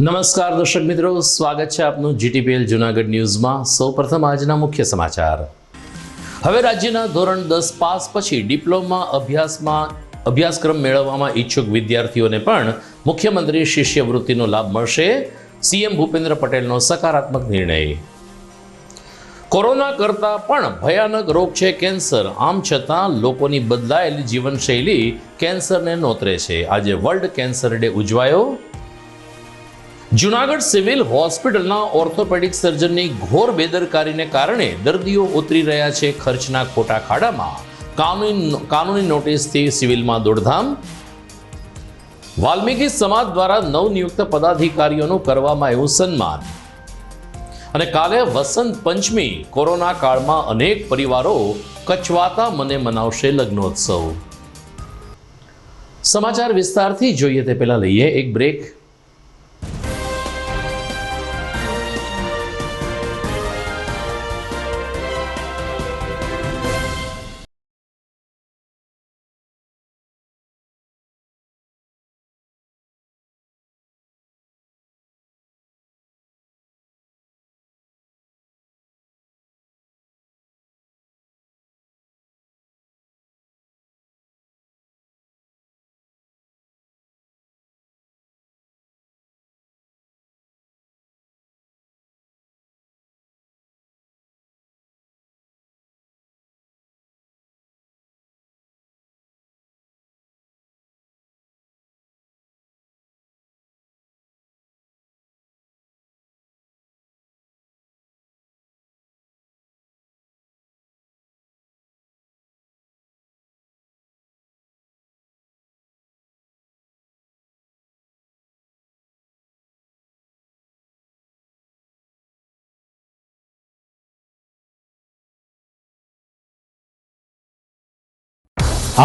નમસ્કાર દર્શક મિત્રો, સ્વાગત છે આપનું જીટીપીએલ જૂનાગઢ ન્યૂઝમાં। સૌપ્રથમ આજના મુખ્ય સમાચાર। હવે રાજ્યના ધોરણ 10 પાસ પછી ડિપ્લોમા અભ્યાસક્રમ મેળવવામાં ઈચ્છુક વિદ્યાર્થીઓને પણ મુખ્યમંત્રી શિષ્યવૃત્તિનો લાભ મળશે। સીએમ ભૂપેન્દ્ર પટેલનો સકારાત્મક નિર્ણય। કોરોના કરતાં પણ ભયાનક રોગ છે કેન્સર, આમ છતાં લોકોની બદલાયેલી જીવનશૈલી કેન્સરને નોતરે છે। આજે વર્લ્ડ કેન્સર ડે ઉજવાયો। જૂનાગઢ સિવિલ હોસ્પિટલના ઓર્થોપેડિક સર્જનની ઘોર બેદરકારીને કારણે દર્દીઓ ઉતરી રહ્યા છે ખર્ચના ખોટા ખાડામાં। કાનૂની નોટિસથી સિવિલમાં દોડધામ। વાલ્મીકી સમાજ દ્વારા નવનિયુક્ત પદાધિકારીઓનું કરવામાં આવ્યું સન્માન। અને કાલે વસંત પંચમી, કોરોના કાળમાં અનેક પરિવારો કચવાતા મને મનાવશે લગ્નોત્સવ। સમાચાર વિસ્તારથી જોઈએ તે પહેલા લઈએ એક બ્રેક।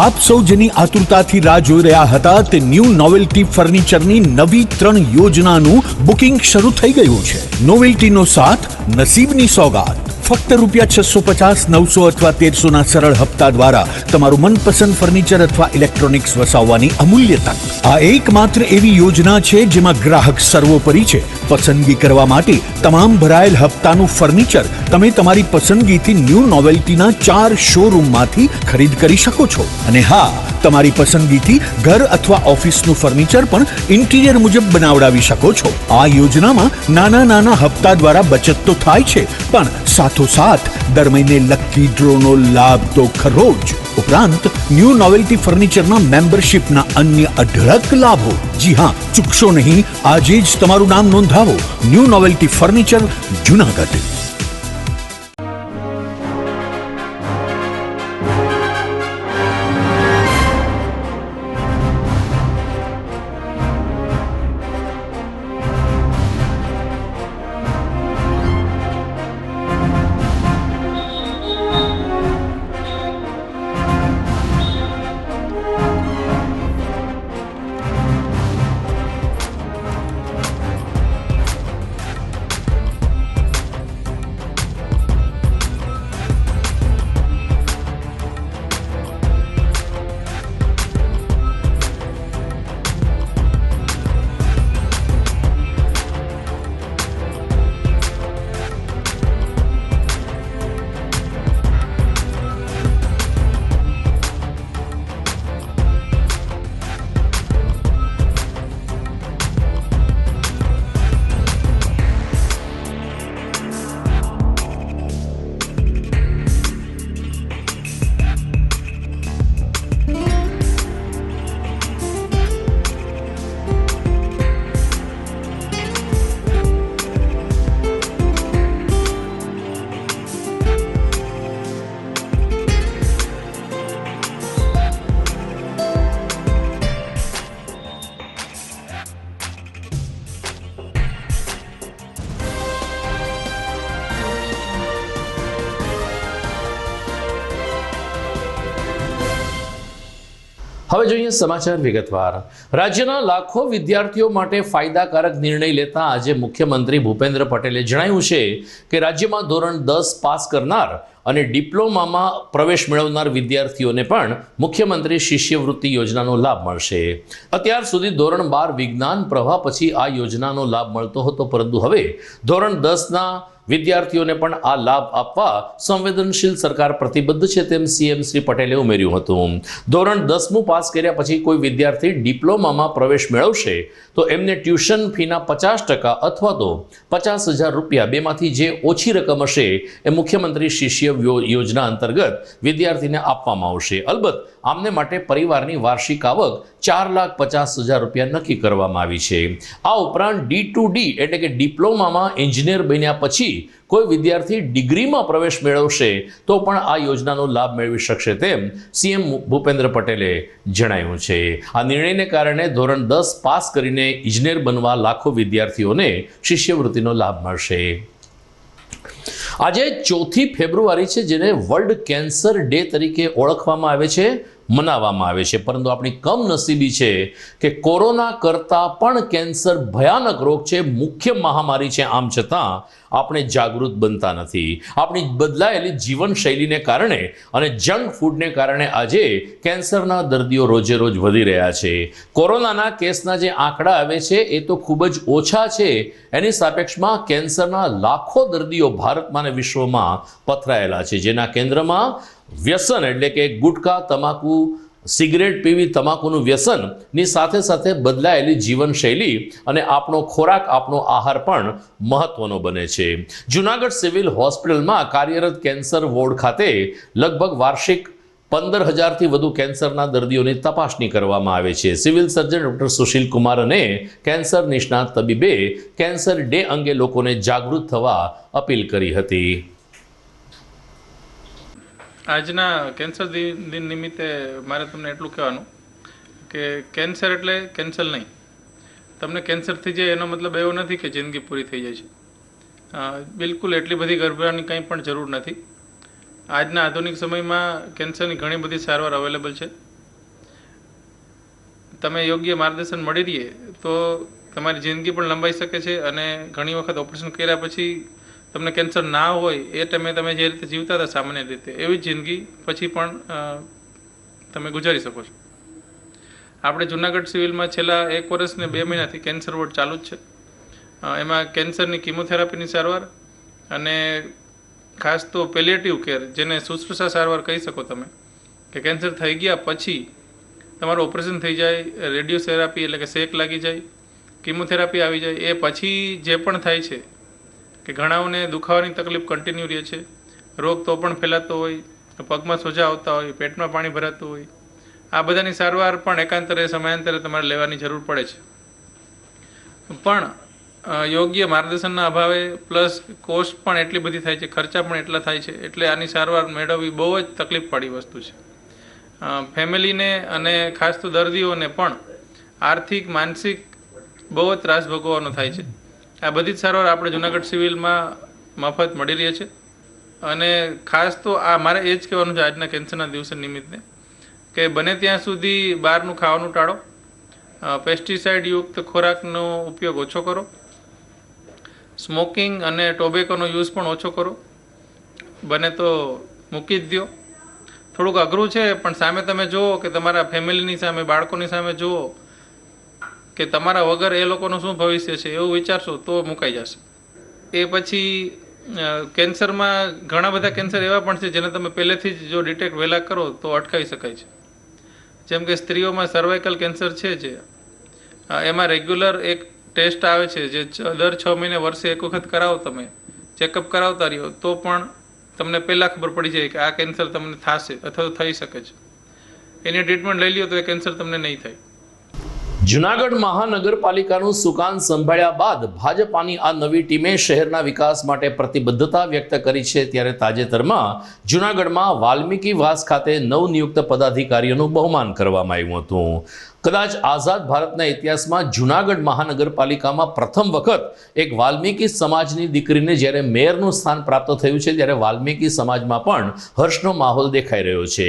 આપ સૌ જેની આતુરતાથી રાહ જોઈ રહ્યા હતા તે ન્યૂ નોવેલ્ટી ફર્નિચરની નવી 3 યોજનાનું બુકિંગ શરૂ થઈ ગયું છે। નોવેલ્ટીનો સાથ, નસીબની સોગાત। ફક્ત ₹650, 900 અથવા 1300 ના સરળ હપ્તા દ્વારા તમારું મનપસંદ ફર્નિચર અથવા ઇલેક્ટ્રોનિક્સ વસાવવાની અમૂલ્ય તક। આ એકમાત્ર એવી યોજના છે જેમાં ગ્રાહક સર્વોપરી છે। પસંદગી કરવા માટે તમામ ભરાયેલ હપ્તાનું ફર્નિચર તમે તમારી પસંદગીથી ન્યૂ નોવેલ્ટીના 4 શોરૂમમાંથી ખરીદ કરી શકો છો। અને હા, તમારી પસંદગીથી ઘર અથવા ઓફિસનું ફર્નિચર પણ ઇન્ટિરિયર મુજબ બનાવડાવી શકો છો। આ યોજનામાં નાના નાના હપ્તા દ્વારા બચત તો થાય છે, પણ સાથોસાથ દર મહિને લકી ડ્રોનો લાભ તો ખરો જ। ઉપરાંત ન્યૂ નોવેલ્ટી ફર્નિચરના મેમ્બરશિપના અન્ય અઢળક લાભો। જી હા, ચૂકશો નહીં, આજે જ તમારું નામ નોંધાવો। New novelty furniture, Junagadh. હવે જોઈએ સમાચાર વિગતવાર. રાજ્યના લાખો વિદ્યાર્થીઓ માટે ફાયદાકારક નિર્ણય લેતા આજે મુખ્યમંત્રી ભૂપેન્દ્ર પટેલે જણાવ્યું છે કે રાજ્યમાં ધોરણ 10 પાસ કરનાર અને ડિપ્લોમામાં પ્રવેશ મેળવનાર વિદ્યાર્થીઓને પણ મુખ્યમંત્રી શિષ્યવૃત્તિ યોજનાનો લાભ મળશે. અત્યાર સુધી ધોરણ 12 વિજ્ઞાન પ્રવાહ પછી આ યોજનાનો લાભ મળતો હતો, પરંતુ હવે ધોરણ 10ના વિદ્યાર્થીઓને પણ આ લાભ આપવા સંવેદનશીલ સરકાર પ્રતિબદ્ધ છે તેમ સીએમ શ્રી પટેલે ઉમેર્યું હતું. ધોરણ 10મું પાસ કર્યા પછી કોઈ વિદ્યાર્થી ડિપ્લોમામાં પ્રવેશ મેળવશે તો એમને ટ્યુશન ફીના 50% અથવા તો 50,000 રૂપિયા બેમાંથી જે ઓછી રકમ હશે એ મુખ્યમંત્રી શિષ્ય યોજના અંતર્ગત વિદ્યાર્થીને આપવામાં આવશે. અલબત્ત આમને માટે પરિવારની વાર્ષિક આવક 4,50,000 રૂપિયા નક્કી કરવામાં આવી છે. આ ઉપરાંત D2D એટલે કે ડિપ્લોમામાં એન્જિનિયર બન્યા પછી કોઈ વિદ્યાર્થી ડિગ્રીમાં પ્રવેશ મેળવશે તો પણ આ યોજનાનો લાભ મેળવી શકશે તેમ સીએમ ભૂપેન્દ્ર પટેલે જણાવ્યું છે. આ નિર્ણયને કારણે ધોરણ 10 પાસ કરીને ઇજનેર બનવા લાખો વિદ્યાર્થીઓને શિષ્યવૃત્તિનો લાભ મળશે. આજે 4 ફેબ્રુઆરી છે, જેને વર્લ્ડ કેન્સર ડે તરીકે ઓળખવામાં આવે છે, મનાવવામાં આવે છે. પરંતુ આપણી કમનસીબી છે કે કોરોના કરતાં પણ કેન્સર ભયાનક રોગ છે, મુખ્ય મહામારી છે. આમ છતાં આપણે જાગૃત બનતા નથી. આપણી બદલાયેલી જીવનશૈલીને કારણે અને જંક ફૂડને કારણે આજે કેન્સરના દર્દીઓ રોજે રોજ વધી રહ્યા છે. કોરોનાના કેસના જે આંકડા આવે છે એ તો ખૂબ જ ઓછા છે. એની સાપેક્ષમાં કેન્સરના લાખો દર્દીઓ ભારતમાં અને વિશ્વમાં પથરાયેલા છે, જેના કેન્દ્રમાં વ્યસન એટલે કે ગુટખા, તમાકુ, સિગરેટ પીવી, તમાકુનું વ્યસનની સાથે સાથે બદલાયેલી જીવનશૈલી અને આપણો ખોરાક, આપણો આહાર પણ મહત્વનો બને છે. જૂનાગઢ સિવિલ હોસ્પિટલમાં કાર્યરત કેન્સર વોર્ડ ખાતે લગભગ વાર્ષિક 15,000થી વધુ કેન્સરના દર્દીઓની તપાસણી કરવામાં આવે છે. Civil surgeon doctor Sushil Kumar અને કેન્સર નિષ્ણાત તબીબે કેન્સર ડે અંગે લોકોને જાગૃત થવા અપીલ કરી હતી. આજના કેન્સર દિન નિમિત્તે મારે તમને એટલું કહેવાનું કે કેન્સર એટલે કેન્સર નહીં. તમને કેન્સર થઈ જાય એનો મતલબ એવો નથી કે જિંદગી પૂરી થઈ જાય છે. બિલકુલ એટલી બધી ગભરાવાની કંઈ પણ જરૂર નથી. આજના આધુનિક સમયમાં કેન્સરની ઘણી બધી સારવાર અવેલેબલ છે. તમે યોગ્ય માર્ગદર્શન મળી રહે તો તમારી જિંદગી પણ લંબાઈ શકે છે અને ઘણી વખત ઓપરેશન કર્યા પછી તમને કેન્સર ના હોય એ ટાઈમે તમે જે રીતે જીવતા હતા સામાન્ય રીતે એવી જિંદગી પછી પણ તમે ગુજારી શકો છો. આપણે જૂનાગઢ સિવિલમાં છેલ્લા 1 વર્ષ ને 2 મહિનાથી કેન્સર વોર્ડ ચાલુ જ છે. એમાં કેન્સરની કિમોથેરાપીની સારવાર અને ખાસ તો પેલિએટિવ કેર, જેને શુશ્રૂષા સારવાર કહી શકો તમે, કે કેન્સર થઈ ગયા પછી તમારું ઓપરેશન થઈ જાય, રેડિયોથેરાપી એટલે કે શેક લાગી જાય, કિમોથેરાપી આવી જાય, એ પછી જે પણ થાય છે કે ઘણાઓને દુખાવાની તકલીફ કન્ટિન્યુ રહે છે, રોગ તો પણ ફેલાતો હોય, પગમાં સોજા આવતા હોય, પેટમાં પાણી ભરાતું હોય, આ બધાની સારવાર પણ એકાંતરે સમયાંતરે તમારે લેવાની જરૂર પડે છે. પણ યોગ્ય માર્ગદર્શનના અભાવે પ્લસ કોસ્ટ પણ એટલી બધી થાય છે, ખર્ચા પણ એટલા થાય છે, એટલે આની સારવાર મેળવવી બહુ જ તકલીફવાળી વસ્તુ છે. ફેમિલીને અને ખાસ તો દર્દીઓને પણ આર્થિક, માનસિક બહુ જ ત્રાસ ભોગવવાનો થાય છે. આ બધી જ સારવાર આપણે જૂનાગઢ સિવિલમાં મફત મળી રહી છે. અને ખાસ તો આ મારે એ જ કહેવાનું છે આજના કેન્સરના દિવસ નિમિત્તે કે બને ત્યાં સુધી બહારનું ખાવાનું ટાળો, પેસ્ટિસાઇડ યુક્ત ખોરાકનો ઉપયોગ ઓછો કરો, સ્મોકિંગ અને ટોબેકોનો યુઝ પણ ઓછો કરો, બને તો મૂકી જ દો. થોડુંક અઘરું છે પણ સામે તમે જુઓ કે તમારા ફેમિલીની સામે, બાળકોની સામે જુઓ કે તમારા વગર એ લોકોનું શું ભવિષ્ય છે એવું વિચારશો તો મુકાઈ જશે. એ પછી કેન્સરમાં ઘણા બધા કેન્સર એવા પણ છે જેને તમે પહેલેથી જ જો ડિટેક્ટ વહેલા કરો તો અટકાવી શકાય છે. જેમ કે સ્ત્રીઓમાં સર્વાઇકલ કેન્સર છે, જે એમાં રેગ્યુલર એક ટેસ્ટ આવે છે જે દર 6 મહિને વર્ષે એક વખત કરાવો, તમે ચેકઅપ કરાવતા રહ્યો તો પણ તમને પહેલાં ખબર પડી જાય કે આ કેન્સર તમને થશે અથવા તો થઈ શકે છે. એની ટ્રીટમેન્ટ લઈ લ્યો તો એ કેન્સર તમને નહીં થાય. જૂનાગઢ મહાનગરપાલિકાનું સુકાન સંભાળ્યા બાદ ભાજપાની આ નવી ટીમે શહેરના વિકાસ માટે પ્રતિબદ્ધતા વ્યક્ત કરી છે. ત્યારે તાજેતરમાં જૂનાગઢમાં વાલ્મીકી વાસ ખાતે નવનિયુક્ત પદાધિકારીઓનું બહુમાન કરવામાં આવ્યું હતું. કદાચ આઝાદ ભારતના ઇતિહાસમાં જૂનાગઢ મહાનગરપાલિકામાં પ્રથમ વખત એક વાલ્મીકી સમાજની દીકરીને જ્યારે મેયરનું સ્થાન પ્રાપ્ત થયું છે ત્યારે વાલ્મીકી સમાજમાં પણ હર્ષનો માહોલ દેખાઈ રહ્યો છે.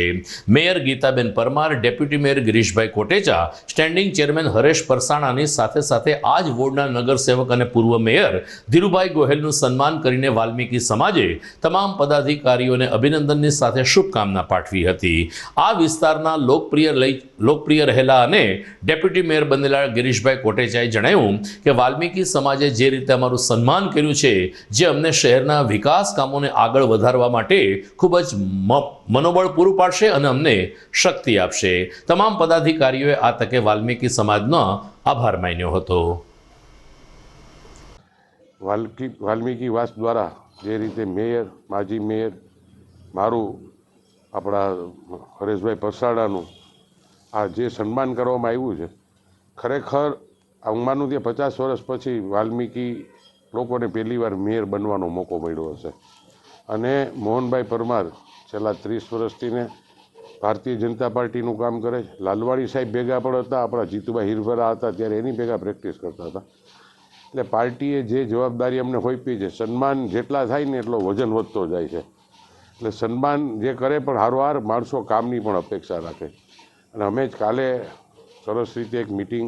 Mayor Gitaben Parmar, deputy mayor Girishbhai Kotecha, standing chairman Haresh પરસાણાની સાથે સાથે આ જ વોર્ડના નગરસેવક અને પૂર્વ મેયર ધીરુભાઈ ગોહેલનું સન્માન કરીને વાલ્મીકી સમાજે તમામ પદાધિકારીઓને અભિનંદનની સાથે શુભકામના પાઠવી હતી. આ વિસ્તારના લોકપ્રિય રહેલા અને ડેપ્યુટી મેયર બનેલા ગિરીશભાઈ કોટેચાએ જણાવ્યું કે વાલ્મીકી સમાજે જે રીતે અમારું સન્માન કર્યું છે, જે અમને શહેરના વિકાસ કામોને આગળ વધારવા માટે ખૂબ જ મનોબળ પૂરું પાડશે અને અમને શક્તિ આપશે. તમામ પદાધિકારીઓએ આ તકે વાલ્મીકી સમાજનો આભાર માન્યો હતો. વાલ્મીકી વાસ દ્વારા જે રીતે મેયર, માજી મેયર, મારું આપણા હરેશભાઈ પરસાડાનું આ જે સન્માન કરવામાં આવ્યું છે, ખરેખર હું માનું ત્યાં 50 વર્ષ પછી વાલ્મીકી લોકોને પહેલીવાર મેયર બનવાનો મોકો મળ્યો હશે. અને મોહનભાઈ પરમાર છેલ્લા 30 વર્ષથી ને ભારતીય જનતા પાર્ટીનું કામ કરે છે. લાલવાણી સાહેબ ભેગા પણ હતા, આપણા જીતુભાઈ હિરભરા હતા ત્યારે એની ભેગા પ્રેક્ટિસ કરતા હતા. એટલે પાર્ટીએ જે જવાબદારી અમને સોંપી છે, સન્માન જેટલા થાય ને એટલો વજન વધતો જાય છે. એટલે સન્માન જે કરે પણ હારોહાર માણસો કામની પણ અપેક્ષા રાખે. અને અમે જ કાલે સરસ રીતે એક મિટિંગ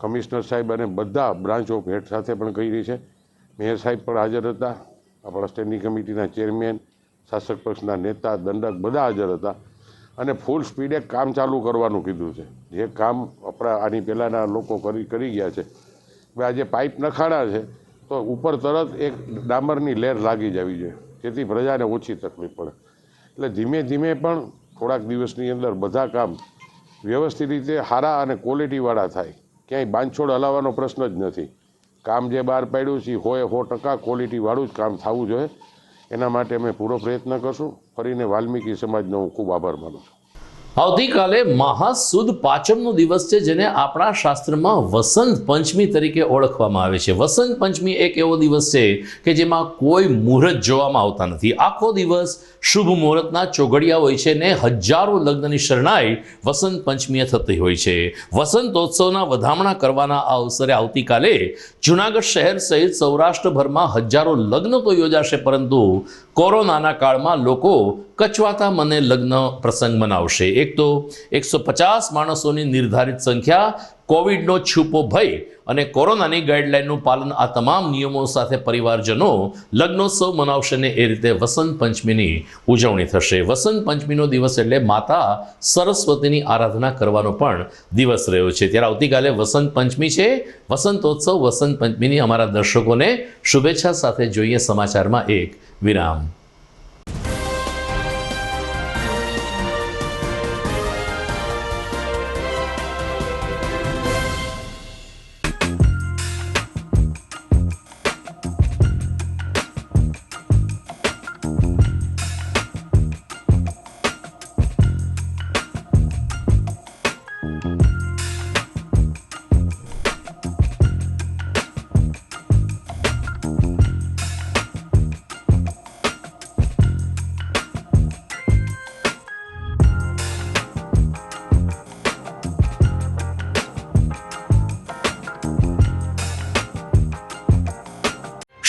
કમિશનર સાહેબ અને બધા બ્રાન્ચ ઓફ હેડ સાથે પણ કરી છે. મેયર સાહેબ પણ હાજર હતા, આપણા સ્ટેન્ડિંગ કમિટીના ચેરમેન, શાસક પક્ષના નેતા, દંડક બધા હાજર હતા. અને ફૂલ સ્પીડે કામ ચાલુ કરવાનું કીધું છે. જે કામ આપણા આની પહેલાંના લોકો કરી ગયા છે. હવે આજે પાઇપ નખાડા છે તો ઉપર તરત એક ડામરની લહેર લાગી જવી જોઈએ, જેથી પ્રજાને ઓછી તકલીફ પડે. એટલે ધીમે ધીમે પણ થોડાક દિવસની અંદર બધા કામ વ્યવસ્થિત રીતે સારા અને ક્વોલિટીવાળા થાય. ક્યાંય બાંધછોડ હલાવવાનો પ્રશ્ન જ નથી. કામ જે બહાર પાડ્યું છે 100% ક્વોલિટીવાળું જ કામ થવું જોઈએ. એના માટે અમે પૂરો પ્રયત્ન કરશું. ફરીને વાલ્મીકી સમાજનો હું ખૂબ આભાર માનું છું. આવતીકાલે મહાસુદ પાંચમનો દિવસ છે, જેને આપણા શાસ્ત્રમાં વસંત પંચમી તરીકે ઓળખવામાં આવે છે. વસંત પંચમી એક એવો દિવસ છે કે જેમાં કોઈ મુહૂર્ત જોવામાં આવતા નથી. આખો દિવસ શુભ મુહૂર્તના ચોઘડિયા હોય છે ને હજારો લગ્નની શરણાઈ વસંત પંચમીએ થતી હોય છે. વસંતોત્સવના વધામણા કરવાના આ અવસરે આવતીકાલે જૂનાગઢ શહેર સહિત સૌરાષ્ટ્રભરમાં હજારો લગ્ન તો યોજાશે, પરંતુ કોરોનાના કાળમાં લોકો કચવાતા મને લગ્ન પ્રસંગ મનાવશે. એક તો 150 માણસોની નિર્ધારિત સંખ્યા, કોવિડનો છુપો ભય અને કોરોનાની ગાઈડલાઈનનું પાલન, આ તમામ નિયમો સાથે પરિવારજનો લગ્નોત્સવ મનાવશે ને એ રીતે વસંત પંચમીની ઉજવણી થશે. વસંત પંચમીનો દિવસ એટલે માતા સરસ્વતીની આરાધના કરવાનો પણ દિવસ રહ્યો છે. ત્યારે આવતીકાલે વસંત પંચમી છે. વસંતોત્સવ, વસંત પંચમીની અમારા દર્શકોને શુભેચ્છા સાથે જોઈએ સમાચારમાં એક વિરામ.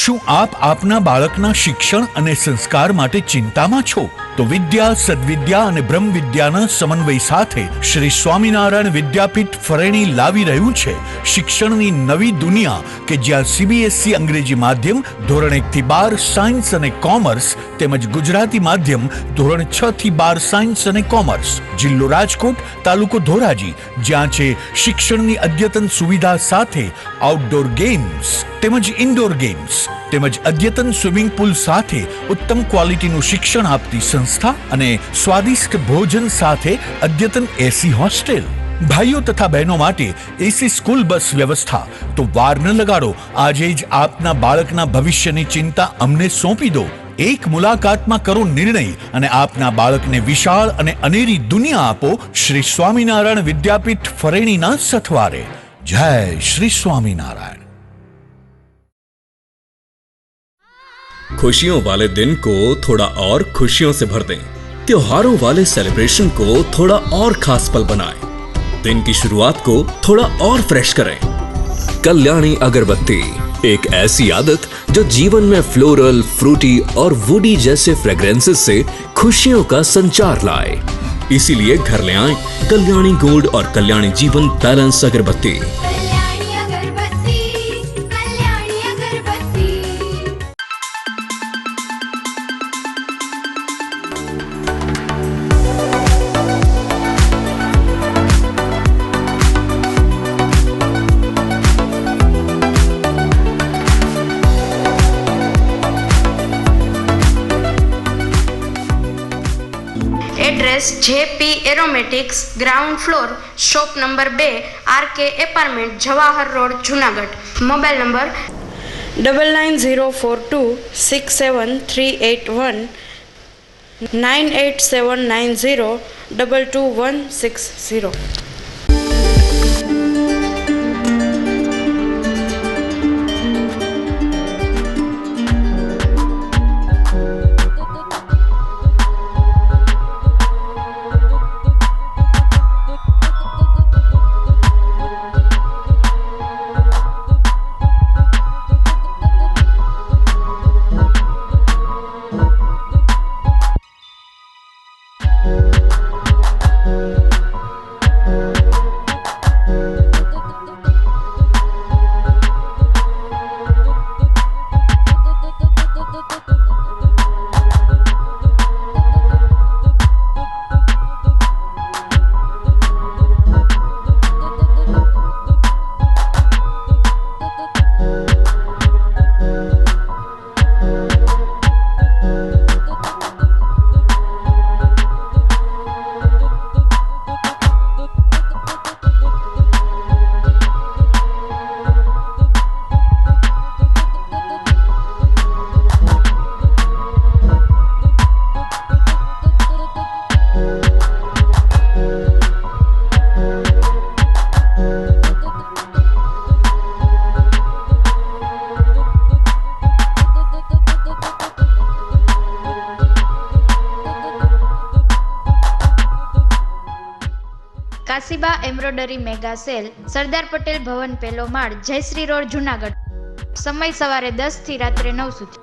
શું આપ આપના બાળકના શિક્ષણ અને સંસ્કાર માટે ચિંતામાં છો? તો વિદ્યા, સદવિદ્યા અને બ્રહ્મ વિદ્યાના સમન્વય સાથે શ્રી સ્વામિનારાયણ વિદ્યાપીઠ ફરેણી લાવી રહ્યું છે શિક્ષણની નવી દુનિયા, કે જ્યાં CBSE અંગ્રેજી માધ્યમ ધોરણ 1 થી 12 સાયન્સ અને કોમર્સ તેમજ ગુજરાતી માધ્યમ ધોરણ 6 થી 12 સાયન્સ અને કોમર્સ. જિલ્લો રાજકોટ, તાલુકો ધોરાજી, જ્યાં છે શિક્ષણની અદ્યતન સુવિધા સાથે આઉટડોર ગેમ્સ તેમજ ઇન્ડોર ગેમ્સ તેમજ અદ્યતન સ્વિમિંગ પુલ સાથે ઉત્તમ ક્વોલિટીનું શિક્ષણ આપતી સંસ્થા અને સ્વાદિષ્ટ ભોજન સાથે અદ્યતન AC હોસ્ટેલ. ભાઈઓ તથા બહેનો માટે AC સ્કૂલ બસ વ્યવસ્થા. તો વાર ન લગાડો, આજે જ આપના બાળકના ભવિષ્યની ચિંતા અમને સોંપી દો. એક મુલાકાતમાં કરો નિર્ણય અને આપના બાળકને વિશાળ અને અનેરી દુનિયા આપો શ્રી સ્વામિનારાયણ વિદ્યાપીઠ ફરેણીના સથવારે. જય શ્રી સ્વામિનારાયણ. खुशियों वाले दिन को थोड़ा और खुशियों से भर दें, त्योहारों वाले सेलिब्रेशन को थोड़ा और खास पल बनाएं। दिन की शुरुआत को थोड़ा और फ्रेश करें। कल्याणी अगरबत्ती, एक ऐसी आदत जो जीवन में फ्लोरल, फ्रूटी और वुडी जैसे फ्रेग्रेंसेस से खुशियों का संचार लाए। इसीलिए घर ले आए कल्याणी गोल्ड और कल्याणी जीवन बैलेंस अगरबत्ती। Kalyani agarbatti, Kalyani agarbatti. Address JP aromatics, ground floor, shop number 2, RK apartment, Jawahar road, Junagadh. Mobile number 9904267381 9879022160. Kashiba embroidery mega sale, Sardar Patel Bhavan, પહેલો માળ, જયશ્રી રોડ, જુનાગઢ. સમય સવારે 10 થી રાત્રે 9 સુધી.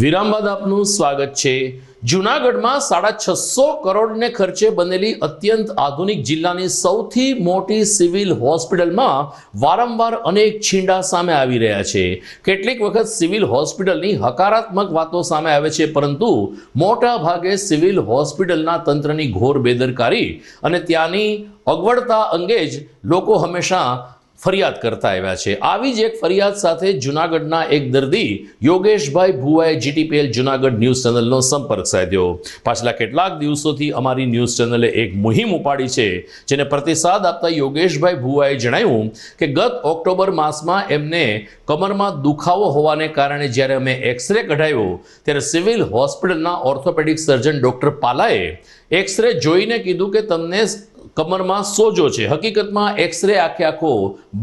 વિરામ બાદ આપનું સ્વાગત છે. જૂનાગઢમાં 650 કરોડને ખર્ચે બનેલી અત્યંત આધુનિક જિલ્લાની સૌથી મોટી સિવિલ હોસ્પિટલમાં વારંવાર અનેક છીંડા સામે આવી રહ્યા છે. કેટલીક વખત સિવિલ હોસ્પિટલની હકારાત્મક વાતો સામે આવે છે, પરંતુ મોટા ભાગે સિવિલ હોસ્પિટલના તંત્રની ઘોર બેદરકારી અને ત્યાંની અગવડતા અંગે જ લોકો હંમેશા ફરિયાદ કરતા આવ્યા છે. આવી જ એક ફરિયાદ સાથે જૂનાગઢના એક દર્દી યોગેશભાઈ ભુવાએ જીટીપીએલ જૂનાગઢ ન્યૂઝ ચેનલનો સંપર્ક સાધ્યો. પાછલા કેટલાક દિવસોથી અમારી ન્યૂઝ ચેનલે એક મુહિમ ઉપાડી છે, જેને પ્રતિસાદ આપતા યોગેશભાઈ ભુવાએ જણાવ્યું કે ગત ઓક્ટોબર માસમાં એમને કમરમાં દુખાવો હોવાને કારણે જ્યારે અમે એક્સરે કઢાવ્યો ત્યારે સિવિલ હોસ્પિટલના ઓર્થોપેડિક સર્જન ડૉક્ટર પાલાએ એક્સરે જોઈને કીધું કે તમને કમરમાં સોજો છે. હકીકતમાં એક્સરે આખો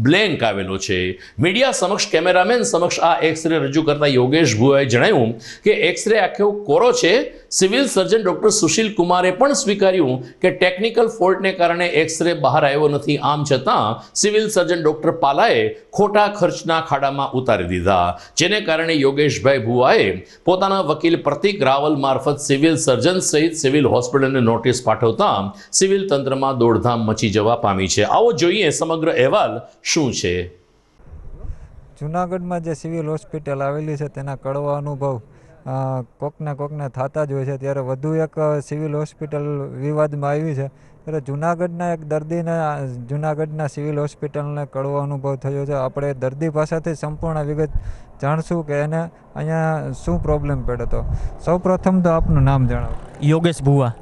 બ્લેન્ક આવેલો છે. મીડિયા સમક્ષ, કેમેરામેન સમક્ષ આ એક્સરે રજૂ કરતા યોગેશ ભુવાએ જણાવ્યું કે એક્સરે આખો કોરો છે, સિવિલ સર્જન ડોક્ટર સુશીલ કુમારે પણ સ્વીકાર્યું કે ટેકનિકલ ફોલ્ટને કારણે એક્સરે બહાર આવ્યો નથી. આમ છતાં સિવિલ સર્જન ડોક્ટર પાલાએ ખોટા ખર્ચના ખાડામાં ઉતારી દીધા, જેને કારણે યોગેશભાઈ ભુવાએ પોતાના વકીલ પ્રતિક રાવલ મારફત સિવિલ સર્જન સહિત સિવિલ હોસ્પિટલને નોટિસ પાઠવતા સિવિલ તંત્રમાં દોડધામ મચી જવા પામી છે. આવો જોઈએ સમગ્ર અહેવાલ શું છે. જુનાગઢમાં જે સિવિલ હોસ્પિટલ આવેલી છે તેના કડવા અનુભવ કોકને થતા જ હોય છે. ત્યારે વધુ એક સિવિલ હોસ્પિટલ વિવાદમાં આવી છે. ત્યારે જુનાગઢના એક દર્દીને જુનાગઢના સિવિલ હોસ્પિટલને કડવો અનુભવ થયો છે. આપણે દર્દી પાસેથી સંપૂર્ણ વિગત જાણશું કે એને અહીંયા શું પ્રોબ્લેમ પડ્યો હતો. સૌપ્રથમ તો આપનું નામ જણાવો. યોગેશ ભુવા.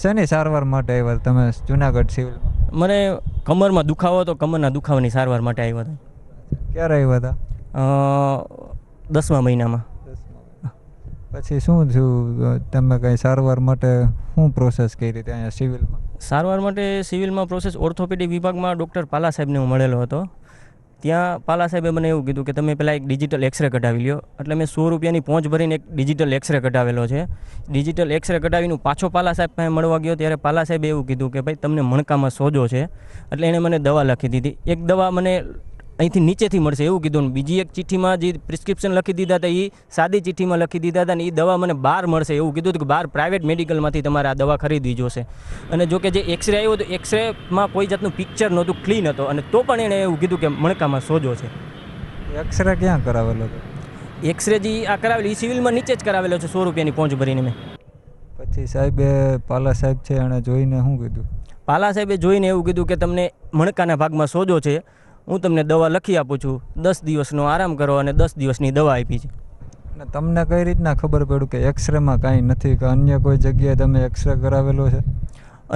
શેની સારવાર માટે આવ્યા તમે જુનાગઢ સિવિલ? મને કમરમાં દુખાવો હતો, કમરના દુખાવાની સારવાર માટે આવ્યો હતો. ક્યારે આવ્યા હતા? 10મા મહિનામાં. પછી શું થયું? તમે કંઈ સારવાર માટે શું પ્રોસેસ કરી હતી અહીંયા સિવિલમાં? સારવાર માટે સિવિલમાં પ્રોસેસ ઓર્થોપેડિક વિભાગમાં ડૉક્ટર પાલા સાહેબને હું મળેલો હતો. ત્યાં પાલા સાહેબે મને એવું કીધું કે તમે પહેલાં એક ડિજિટલ એક્સરે કઢાવી લ્યો. એટલે મેં 100 રૂપિયાની પહોંચ ભરીને એક ડિજિટલ એક્સરે કઢાવેલો છે. ડિજિટલ એક્સરે કઢાવીને પાછો પાલા સાહેબ પાસે મળવા ગયો ત્યારે પાલા સાહેબે એવું કીધું કે ભાઈ તમને મણકામાં સોજો છે. એટલે એણે મને દવા લખી દીધી. એક દવા મને અહીંથી નીચેથી મળશે એવું કીધું, ને બીજી એક ચિઠ્ઠીમાં જે પ્રિસ્ક્રિપ્શન લખી દીધા હતા એ સાદી ચિઠ્ઠીમાં લખી દીધા હતા, ને એ દવા મને બહાર મળશે એવું કીધું હતું કે બહાર પ્રાઇવેટ મેડિકલમાંથી તમારે આ દવા ખરીદવી જોશે. અને જો કે જે એક્સરે આવ્યો હતો એક્સરેમાં કોઈ જાતનું પિક્ચર નહોતું, ક્લીન હતો, અને તો પણ એણે એવું કીધું કે મણકામાં સોજો છે. એક્સરે ક્યાં કરાવેલો હતો? એક્સરે જે આ કરાવેલો એ સિવિલમાં નીચે જ કરાવેલો છે, 100 રૂપિયાની પહોંચ ભરીને મેં. પછી સાહેબે પાલા સાહેબ છે એણે જોઈને શું કીધું? પાલા સાહેબે જોઈને એવું કીધું કે તમને મણકાના ભાગમાં સોજો છે, હું તમને દવા લખી આપું છું, 10 દિવસનો આરામ કરો, અને 10 દિવસની દવા આપી છે. અને તમને કઈ રીતના ખબર પડ્યું કે એક્સરેમાં કાંઈ નથી, કે અન્ય કોઈ જગ્યાએ તમે એક્સરે કરાવેલો છે?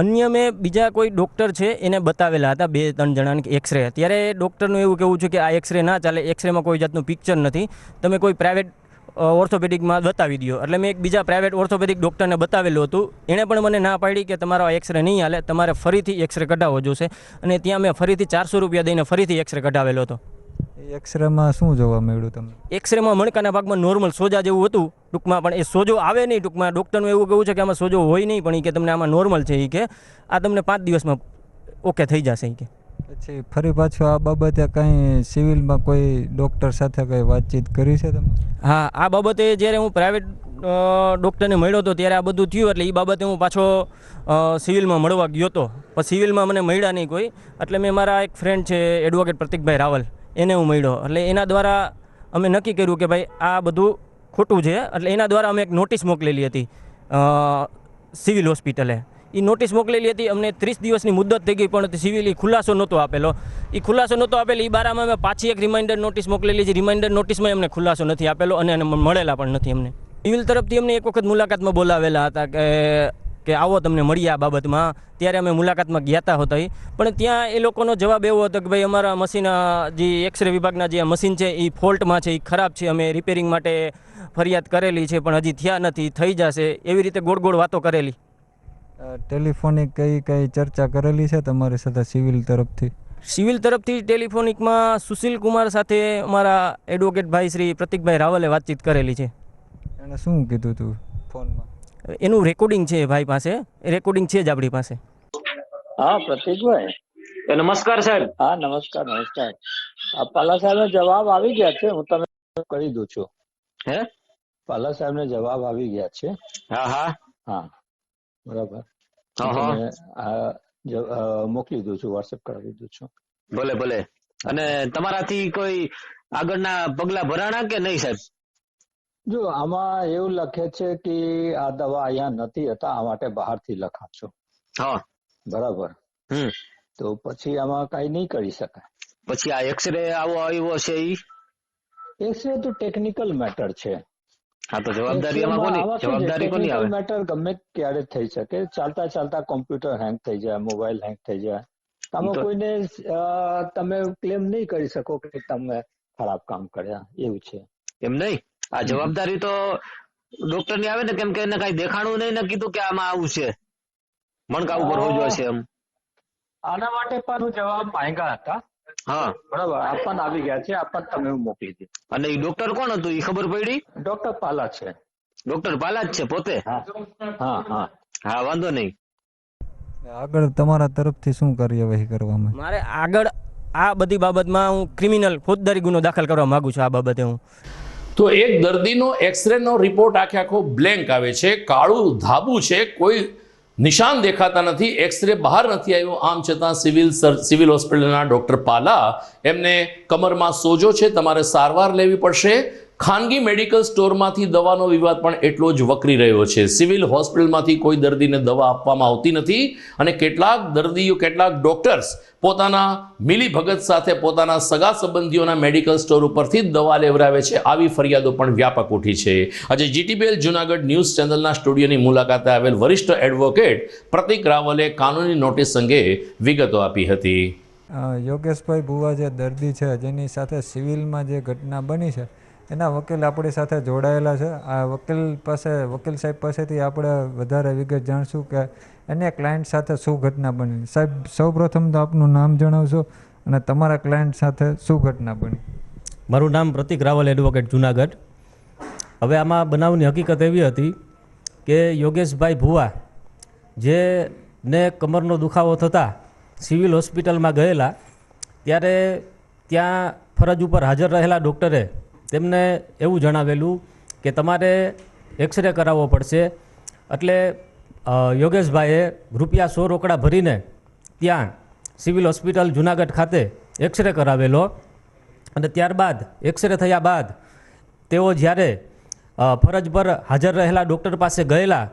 અન્ય મેં બીજા કોઈ ડૉક્ટર છે એને બતાવેલા હતા, 2-3 જણાને એક્સરે. ત્યારે ડૉક્ટરનું એવું કહેવું છે કે આ એક્સરે ના ચાલે, એક્સરેમાં કોઈ જાતનું પિક્ચર નથી, તમે કોઈ પ્રાઇવેટ ઓર્થોપેડિકમાં બતાવી દો. એટલે મેં એક બીજા પ્રાઇવેટ ઓર્થોપેડિક ડૉક્ટરને બતાવેલું હતું. એણે પણ મને ના પાડી કે તમારો એક્સરે નહીં હાલે, તમારે ફરીથી એક્સરે કઢાવવો જોશે. અને ત્યાં મેં ફરીથી 400 રૂપિયા દઈને ફરીથી એક્સરે કઢાવેલો હતો. એ એક્સરેમાં શું જોવા મળ્યું તમને? એક્સરેમાં મણકાના ભાગમાં નોર્મલ સોજા જેવું હતું ટૂંકમાં, પણ એ સોજો આવે નહીં ટૂંકમાં. ડૉક્ટરનું એવું કહેવું છે કે આમાં સોજો હોય નહીં, પણ એ કે તમને આમાં નોર્મલ છે, એ કે આ તમને 5 દિવસમાં ઓકે થઈ જશે એ કે. પછી ફરી પાછું આ બાબતે કંઈ સિવિલમાં કોઈ ડૉક્ટર સાથે કંઈ વાતચીત કરી છે તમે? હા, આ બાબતે જ્યારે હું પ્રાઇવેટ ડૉક્ટરને મળ્યો હતો ત્યારે આ બધું થયું. એટલે એ બાબતે હું પાછો સિવિલમાં મળવા ગયો હતો, પણ સિવિલમાં મને મળ્યા નહીં કોઈ. એટલે મેં મારા એક ફ્રેન્ડ છે એડવોકેટ પ્રતિકભાઈ રાવલ, એને હું મળ્યો. એટલે એના દ્વારા અમે નક્કી કર્યું કે ભાઈ આ બધું ખોટું છે. એટલે એના દ્વારા અમે એક નોટિસ મોકલેલી હતી સિવિલ હોસ્પિટલે. એ નોટિસ મોકલેલી હતી, અમને 30 દિવસની મુદત થઈ ગઈ, પણ સિવિલ ખુલાસો નહોતો આપેલો. એ ખુલાસો નહોતો આપેલો, એ બારામાં અમે પાછી એક રિમાઇન્ડર નોટિસ મોકલેલી છે. રિમાઇન્ડર નોટિસમાં અમને ખુલાસો નથી આપેલો, અને મળેલા પણ નથી અમને. સિવિલ તરફથી અમને એક વખત મુલાકાતમાં બોલાવેલા હતા કે આવો તમને મળીએ આ બાબતમાં. ત્યારે અમે મુલાકાતમાં ગયા હતા. પણ ત્યાં એ લોકોનો જવાબ એવો હતો કે ભાઈ અમારા મશીન જે એક્સરે વિભાગના જે મશીન છે એ ફોલ્ટમાં છે, એ ખરાબ છે, અમે રિપેરિંગ માટે ફરિયાદ કરેલી છે પણ હજી થયા નથી, થઈ જશે, એવી રીતે ગોળ ગોળ વાતો કરેલી. ટેલિફોનિક કઈ ચર્ચા કરેલી છે તમારી સાથે સિવિલ તરફથી? સિવિલ તરફથી ટેલિફોનિકમાં સુશીલ કુમાર સાથે અમારા એડવોકેટ ભાઈ શ્રી પ્રતિકભાઈ રાવલે વાતચીત કરેલી છે. એને શું કીધું તું ફોનમાં? એનું રેકોર્ડિંગ છે ભાઈ પાસે, રેકોર્ડિંગ છે જ આપણી પાસે. હા પ્રતિકભાઈ, નમસ્કાર સાહેબ. હા નમસ્કાર. પાલા સાહેબને જવાબ આવી ગયા છે, હું તમે કરી દઉં છું. હે, પાલા સાહેબને જવાબ આવી ગયા છે? હા હા હા બરાબર. મોકલી દઉં છું, વોટ્સએપ કરાવી દઉં છું. ભલે ભલે. અને તમારાથી કોઈ આગળના પગલા ભરાણા કે નહીં સાહેબ? જો આમાં એવું લખે છે કે આ દવા અહીંયા નથી હતા, આ માટે બહારથી લખાશો. હા બરાબર. તો પછી આમાં કઈ નહીં કરી શકાય. પછી આ એક્સરે આવો આવ્યો છે ઈ એક્સરે તો ટેકનિકલ મેટર છે. હા, તો જવાબદારી આમાં કોની? જવાબદારી કોની આવે? મેટર ગમે ત્યારે થઈ શકે. ચાલતા ચાલતા કોમ્પ્યુટર હેંગ થઈ જાય, મોબાઈલ હેંગ થઈ જાય. આમાં કોઈને તમે ક્લેમ નહીં કરી શકો કે તમે ખરાબ કામ કર્યા, એવું છે. એમ નહીં, આ જવાબદારી તો ડોક્ટર ની આવે ને, કેમ કે એને કઈ દેખાણું નહીં ને કીધું કે આમાં આવું છે, મણકા ઉપર હોજો છે એમ. આના માટે પણ જવાબ માંગ્યા હતા. હા બરાબર, આપણ આવી ગયા છે, આપણ તમે મોકલી દીધું. અને એ ડોક્ટર કોણ હતું એ ખબર પડી? ડોક્ટર પાલા છે. ડોક્ટર પાલા જ છે પોતે. હા હા હા વાંધો નહીં. આગળ તમારા તરફથી શું કાર્યવાહી કરવામાં? મારે આગળ આ બધી બાબતમાં હું ક્રિમિનલ ફોજદારી ગુનો દાખલ કરવા માંગુ છું. આ બાબતે હું તો એક દર્દીનો એક્સરેનો રિપોર્ટ આખો બ્લેન્ક આવે છે, કાળું ધાબુ છે, કોઈ નિશાન દેખાતા નથી, એક્સરે બહાર નથી આવ્યો. આમ છતાં સિવિલ હોસ્પિટલના ડોક્ટર પાલા એમને કમરમાં સોજો છે, તમારે સારવાર લેવી પડશે. ખાનગી મેડિકલ સ્ટોરમાંથી દવાનો વિવાદ પણ એટલો જ વકરી રહ્યો છે. સિવિલ હોસ્પિટલમાંથી કોઈ દર્દીને દવા આપવામાં આવતી નથી અને કેટલાક ડોક્ટર્સ પોતાના મિલીભગત સાથે પોતાના સગા સંબંધીઓના મેડિકલ સ્ટોર ઉપરથી દવા લેવડાવે છે. આવી ફરિયાદો પણ વ્યાપક ઉઠી છે. આજે જીટીપીએલ જૂનાગઢ ન્યૂઝ ચેનલના સ્ટુડિયોની મુલાકાતે આવેલ વરિષ્ઠ એડવોકેટ પ્રતિક રાવલે કાનૂની નોટિસ અંગે વિગતો આપી હતી. યોગેશભાઈ ભુવા જે દર્દી છે, જેની સાથે સિવિલમાં જે ઘટના બની છે, એના વકીલ આપણી સાથે જોડાયેલા છે. આ વકીલ સાહેબ પાસેથી આપણે વધારે વિગત જાણશું કે એને ક્લાયન્ટ સાથે શું ઘટના બની. સાહેબ, સૌપ્રથમ તો આપનું નામ જણાવશો અને તમારા ક્લાયન્ટ સાથે શું ઘટના બની? મારું નામ પ્રતિક રાવલ, એડવોકેટ જુનાગઢ. હવે આમાં બનાવની હકીકત એવી હતી કે યોગેશભાઈ ભુવા જેને કમરનો દુખાવો થતાં સિવિલ હોસ્પિટલમાં ગયેલા, ત્યારે ત્યાં ફરજ ઉપર હાજર રહેલા ડૉક્ટરે તેમને એવું જણાવેલું કે તમારે એક્સરે કરાવવો પડશે. એટલે યોગેશભાઈએ ₹100 રોકડા ભરીને ત્યાં સિવિલ હોસ્પિટલ જુનાગઢ ખાતે એક્સરે કરાવેલો અને ત્યારબાદ એક્સરે થયા બાદ તેઓ જ્યારે ફરજ પર હાજર રહેલા ડૉક્ટર પાસે ગયેલા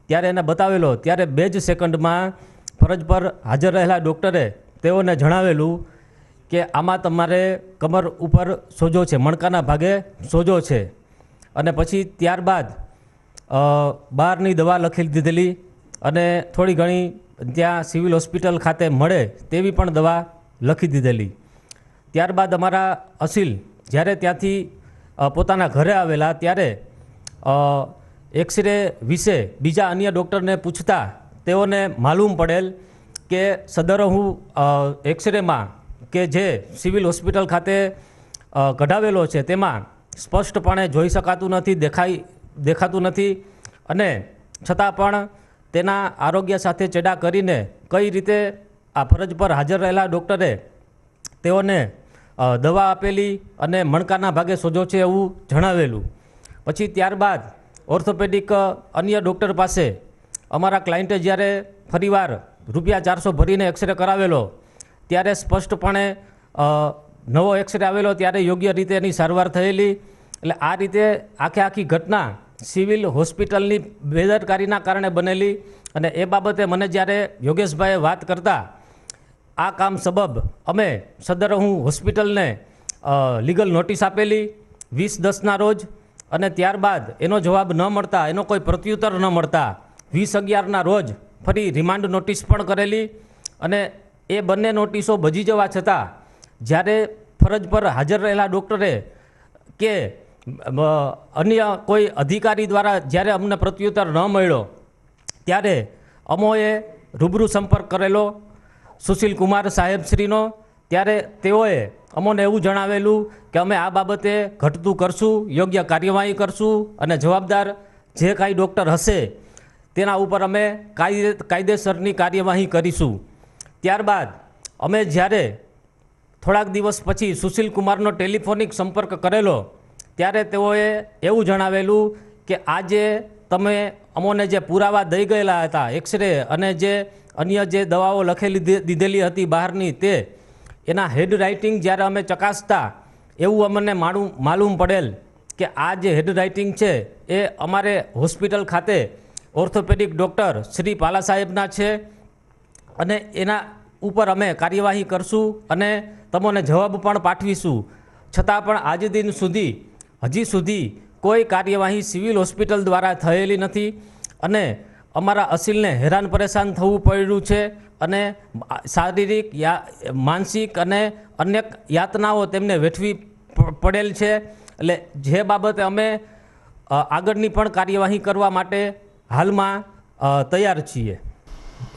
ત્યારે એને બતાવેલો, ત્યારે 2 જ સેકન્ડમાં ફરજ પર હાજર રહેલા ડૉક્ટરે તેઓને જણાવેલું કે આમાં તમારે કમર ઉપર સોજો છે, મણકાના ભાગે સોજો છે. અને પછી ત્યારબાદ બહારની દવા લખી દીધેલી અને થોડી ઘણી ત્યાં સિવિલ હોસ્પિટલ ખાતે મળે તેવી પણ દવા લખી દીધેલી. ત્યારબાદ અમારા અસીલ જ્યારે ત્યાંથી પોતાના ઘરે આવેલા ત્યારે એક્સરે વિશે બીજા અન્ય ડૉક્ટરને પૂછતા તેઓને માલુમ પડેલ કે સદરહુ એક્સરેમાં કે જે સિવિલ હોસ્પિટલ ખાતે કઢાવેલો છે તેમાં સ્પષ્ટપણે જોઈ શકાતું નથી, દેખાતું નથી. અને છતાં પણ તેના આરોગ્ય સાથે ચેડા કરીને કઈ રીતે આ ફરજ પર હાજર રહેલા ડૉક્ટરે તેઓને દવા આપેલી અને મણકાના ભાગે સોજો છે એવું જણાવેલું. પછી ત્યારબાદ ઓર્થોપેડિક અન્ય ડૉક્ટર પાસે અમારા ક્લાયન્ટે જ્યારે ફરીવાર ₹400 ભરીને એક્સરે કરાવેલો ત્યારે સ્પષ્ટપણે નવો એક્સરે આવેલો, ત્યારે યોગ્ય રીતે એની સારવાર થયેલી. એટલે આ રીતે આખી ઘટના સિવિલ હોસ્પિટલની બેદરકારીના કારણે બનેલી. અને એ બાબતે મને જ્યારે યોગેશભાઈએ વાત કરતા આ કામ સબબ અમે સદરહુ હોસ્પિટલને લીગલ નોટિસ આપેલી 20/10ના રોજ. અને ત્યારબાદ એનો જવાબ ન મળતા, એનો કોઈ પ્રત્યુત્તર ન મળતા 20/11ના રોજ ફરી રિમાન્ડ નોટિસ પણ કરેલી. અને એ બંને નોટિસો ભજી જવા છતાં જ્યારે ફરજ પર હાજર રહેલા ડૉક્ટરે કે અન્ય કોઈ અધિકારી દ્વારા જ્યારે અમને પ્રત્યુત્તર ન મળ્યો ત્યારે અમોએ રૂબરૂ સંપર્ક કરેલો સુશીલ કુમાર સાહેબશ્રીનો. ત્યારે તેઓએ અમોને એવું જણાવેલું કે અમે આ બાબતે ઘટતું કરશું, યોગ્ય કાર્યવાહી કરશું અને જવાબદાર જે કાંઈ ડૉક્ટર હશે તેના ઉપર અમે કાયદેસરની કાર્યવાહી કરીશું. ત્યારબાદ અમે જ્યારે થોડાક દિવસ પછી સુશીલ કુમારનો ટેલિફોનિક સંપર્ક કરેલો ત્યારે તેઓએ એવું જણાવેલું કે આજે તમે અમોને જે પુરાવા દઈ ગયેલા હતા એક્સરે અને જે અન્ય જે દવાઓ લખેલી દીધેલી હતી બહારની, તે એના હેડ રાઇટિંગ જ્યારે અમે ચકાસતા એવું અમને માલુમ પડેલ કે આ જે હેડ રાઇટિંગ છે એ અમારે હોસ્પિટલ ખાતે ઓર્થોપેડિક ડૉક્ટર શ્રી પાલા સાહેબના છે અને એના ઉપર અમે કાર્યવાહી કરશું અને તમને જવાબ પણ પાઠવીશું. છતાં પણ આજ દિન સુધી હજી સુધી કોઈ કાર્યવાહી સિવિલ હોસ્પિટલ દ્વારા થયેલી નથી અને અમારા અસીલને હેરાન પરેશાન થવું પડ્યું છે અને શારીરિક માનસિક અને અન્ય યાતનાઓ તેમને વેઠવી પડેલ છે. એટલે જે બાબતે અમે આગળની પણ કાર્યવાહી કરવા માટે હાલમાં તૈયાર છીએ.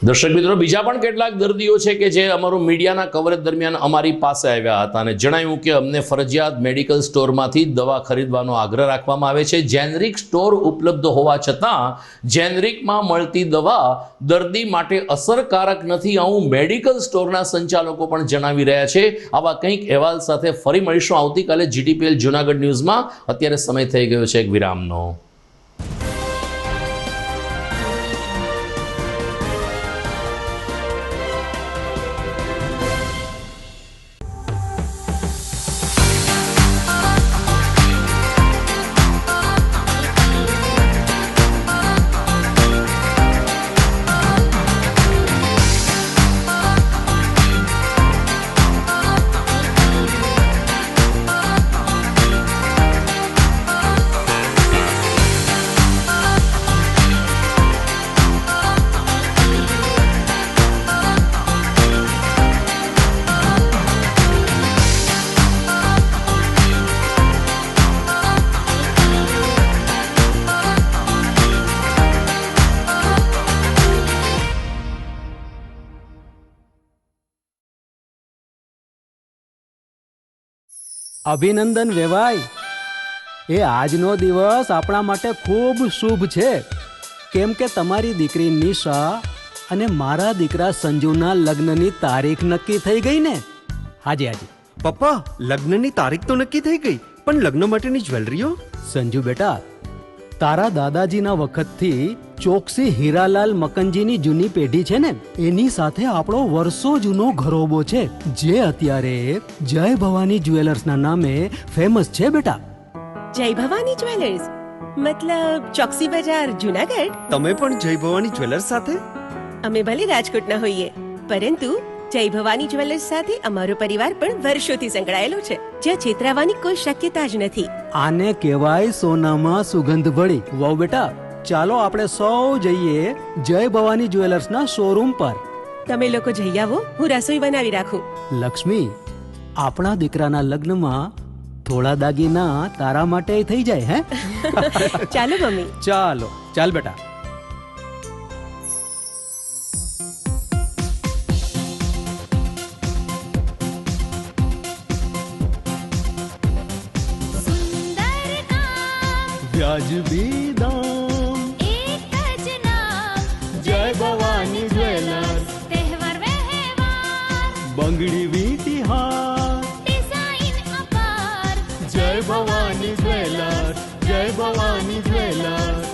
દર્શક મિત્રો, બીજા પણ કેટલાક દર્દીઓ છે કે જે અમારું મીડિયાના કવરેજ દરમિયાન અમારી પાસે આવ્યા હતા અને જણાવ્યું કે અમને ફરજિયાત મેડિકલ સ્ટોરમાંથી દવા ખરીદવાનો આગ્રહ રાખવામાં આવે છે. જેનરિક સ્ટોર ઉપલબ્ધ હોવા છતાં જેનરિકમાં મળતી દવા દર્દી માટે અસરકારક નથી, આવું મેડિકલ સ્ટોરના સંચાલકો પણ જણાવી રહ્યા છે. આવા કંઈક અહેવાલ સાથે ફરી મળીશું આવતીકાલે GTPL જૂનાગઢ ન્યૂઝમાં. અત્યારે સમય થઈ ગયો છે એક વિરામનો. અભિનંદન વેવાઈ, એ આજનો દિવસ આપણા માટે ખૂબ શુભ છે, કેમ કે તમારી દીકરી નિશા અને મારા દીકરા સંજુના લગ્નની તારીખ નક્કી થઈ ગઈ ને. હાજી હાજી પપ્પા, લગ્નની તારીખ તો નક્કી થઈ ગઈ, પણ લગ્ન માટેની જ્વેલરીઓ? સંજુ બેટા, તારા દાદાજીના વખતથી ચોકસી હીરાલાલ મકનજીની જૂની પેઢી છે ને, એની સાથે આપણો વર્ષો જૂનો ઘરોબો છે, જે અત્યારે જય ભવાની જ્વેલર્સના નામે ફેમસ છે બેટા. જય ભવાની જ્વેલર્સ મતલબ ચોકસી બજાર જૂનાગઢ? તમે પણ જય ભવાની જ્વેલર્સ સાથે? અમે ભલે રાજકોટના હોઈએ, પરંતુ જય ભવાની જ્વેલર્સ સાથે અમારો પરિવાર પણ વર્ષોથી સંકળાયેલો છે, જ્યાં છેતરાવાની કોઈ શક્યતા જ નથી. આને કહેવાય સોનામાં સુગંધ ભળી. વાવ બેટા, ચાલો આપણે સૌ જઈએ જય ભવાની જ્વેલર્સના શોરૂમ પર. તમે લોકો જઈ આવો, હું રસોઈ બનાવી રાખું. લક્ષ્મી, આપણા દીકરાના લગ્નમાં થોડા દાગીના તારા માટે થઈ જાય હે? ચાલો મમ્મી. ચાલો ચાલ બેટા. વ્યાજબી દામ, એક જ નામ, જય ભવાની જ્વેલર્સ. તહેવાર વ્યવહાર, બંગડી વીટી હાર, ડિઝાઇન અપાર, જય ભવાની જ્વેલર્સ, જય ભવાની જ્વેલર્સ.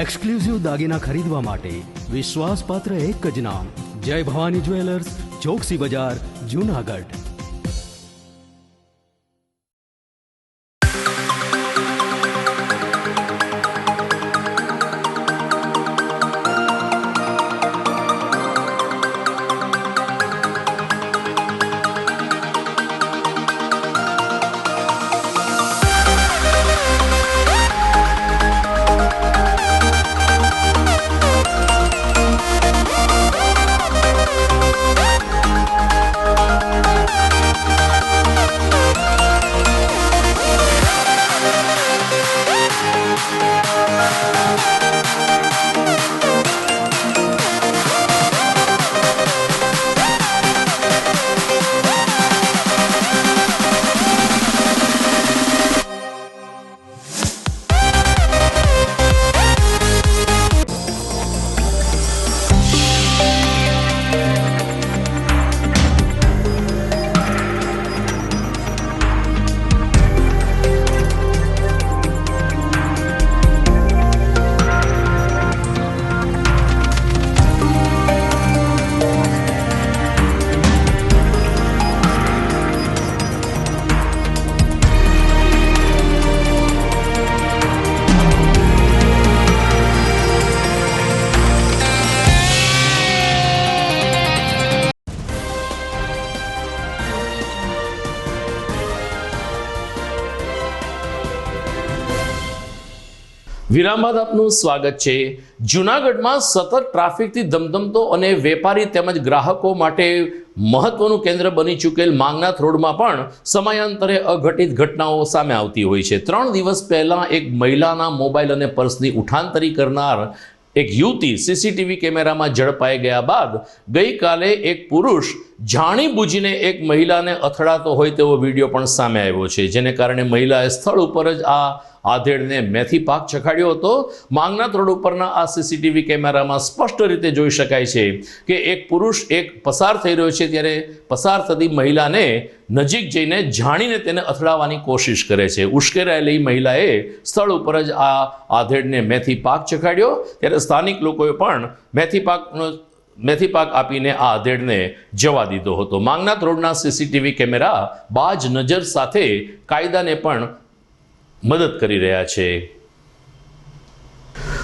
એક્સક્લુઝિવ દાગીના ખરીદવા માટે વિશ્વાસપાત્ર એક જ નામ, જય ભવાની જ્વેલર્સ, ચોકસી બજાર, જૂનાગઢ. વિરામ બાદ આપનું સ્વાગત છે. જૂનાગઢમાં સતત ટ્રાફિકથી ધમધમતો અને વેપારી તેમજ ગ્રાહકો માટે મહત્વનું કેન્દ્ર બની ચૂકેલ માંગનાથ રોડમાં પણ સમયાંતરે અઘટિત ઘટનાઓ સામે આવતી હોય છે. 3 દિવસ પહેલા એક મહિલાના મોબાઈલ અને પર્સની ઉઠાંતરી કરનાર એક યુવતી સીસીટીવી કેમેરામાં ઝડપાઈ ગયા બાદ ગઈકાલે એક પુરુષ જાણીબૂજીને એક મહિલાને અથડાતો હોય તેવો વિડીયો પણ સામે આવ્યો છે, જેને કારણે મહિલાએ સ્થળ ઉપર જ આ આધેડને મેથી પાક ચખાડ્યો હતો. માંગનાથ રોડ ઉપરના આ સીસીટીવી કેમેરામાં સ્પષ્ટ રીતે જોઈ શકાય છે કે એક પુરુષ એક પસાર થઈ રહ્યો છે, ત્યારે પસાર થતી મહિલાને નજીક જઈને જાણીને તેને અથડાવવાની કોશિશ કરે છે. ઉશ્કેરાયેલી મહિલાએ સ્થળ ઉપર જ આ આધેડને મેથી પાક ચખાડ્યો, ત્યારે સ્થાનિક લોકોએ પણ મેથી પાક આપીને આ આધેડને જવા દીધો હતો. માંગનાથ રોડના સીસીટીવી કેમેરા બાજ નજર સાથે કાયદાને પણ મદદ કરી રહ્યા છે.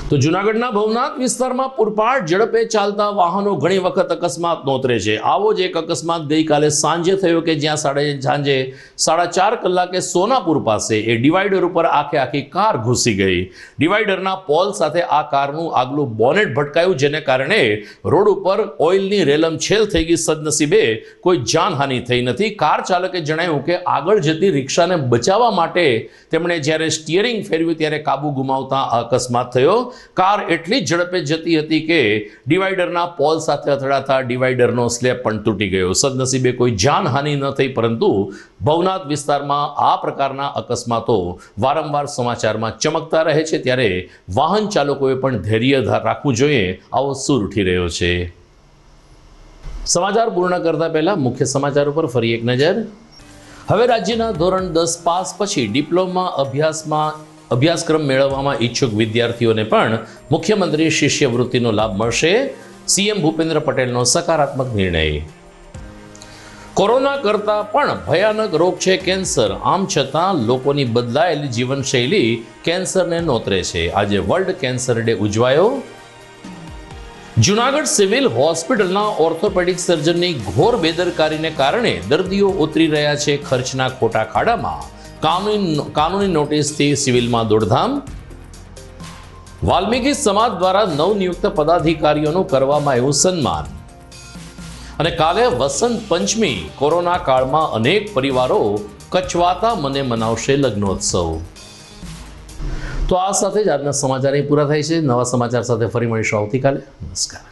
તો જૂનાગઢના ભવનાથ વિસ્તારમાં પૂરપાટ ઝડપે ચાલતા વાહનો ઘણી વખત અકસ્માત નોતરે છે. આવો જ એક અકસ્માત ગઈકાલે સાંજે થયો કે જ્યાં સાંજે 4:30 કલાકે સોનાપુર પાસે એ ડિવાઈડર ઉપર આખી કાર ઘૂસી ગઈ. ડિવાઈડરના પોલ સાથે આ કારનું આગલું બોનેટ ભટકાયું, જેને કારણે રોડ ઉપર ઓઇલની રેલમછેલ થઈ ગઈ. સદનસીબે કોઈ જાનહાનિ થઈ નથી. કાર ચાલકે જણાવ્યું કે આગળ જતી રિક્ષાને બચાવવા માટે તેમણે જ્યારે સ્ટીયરિંગ ફેરવ્યું ત્યારે કાબુ ગુમાવતા અકસ્માત થયો. કાર એટલી ઝડપે જતી હતી કે ડિવાઈડરના પોલ સાથે અથડાતા ડિવાઈડરનો સ્લેબ પણ તૂટી ગયો. સદનસીબે કોઈ જાનહાનિ ન થઈ, પરંતુ ભવનાથ વિસ્તારમાં આ પ્રકારના અકસ્માતો વારંવાર સમાચારમાં ચમકતા રહે છે, ત્યારે વાહન ચાલકોએ પણ ધૈર્ય રાખવું જોઈએ, આવો સૂર ઉઠી રહ્યો છે. સમાચાર પૂર્ણ કરતા પહેલા મુખ્ય સમાચાર ઉપર ફરી એક નજર. હવે રાજ્યના ધોરણ 10 પાસ પછી ડિપ્લોમા અભ્યાસક્રમ મેળવવામાં ઈચ્છુક વિદ્યાર્થીઓને પણ મુખ્યમંત્રી શિષ્યવૃત્તિનો લાભ મળશે. સીએમ ભૂપેન્દ્ર પટેલનો સકારાત્મક નિર્ણય. કોરોના કરતાં પણ ભયાનક રોગ છે કેન્સર. આમ છતાં લોકોની બદલાયેલી જીવનશૈલી કેન્સરને નોતરે છે. આજે વર્લ્ડ કેન્સર ડે ઉજવાયો. જૂનાગઢ સિવિલ હોસ્પિટલના ઓર્થોપેડિક સર્જનની ઘોર બેદરકારીને કારણે દર્દીઓ ઉતરી રહ્યા છે ખર્ચના ખોટા ખાડામાં. કાનૂની નોટિસથી સિવિલમાં દોડધામ. વાલ્મીકી સમાજ દ્વારા નવનિયુક્ત પદાધિકારીઓનું કરવામાં આવ્યું સન્માન. અને કાલે વસંત પંચમી. કોરોના કાળમાં અનેક પરિવારો કચવાતા મને મનાવશે લગ્નોત્સવ. તો આ સાથે જ આજના સમાચાર અહીં પૂરા થાય છે. નવા સમાચાર સાથે ફરી મળીશું આવતીકાલે. નમસ્કાર.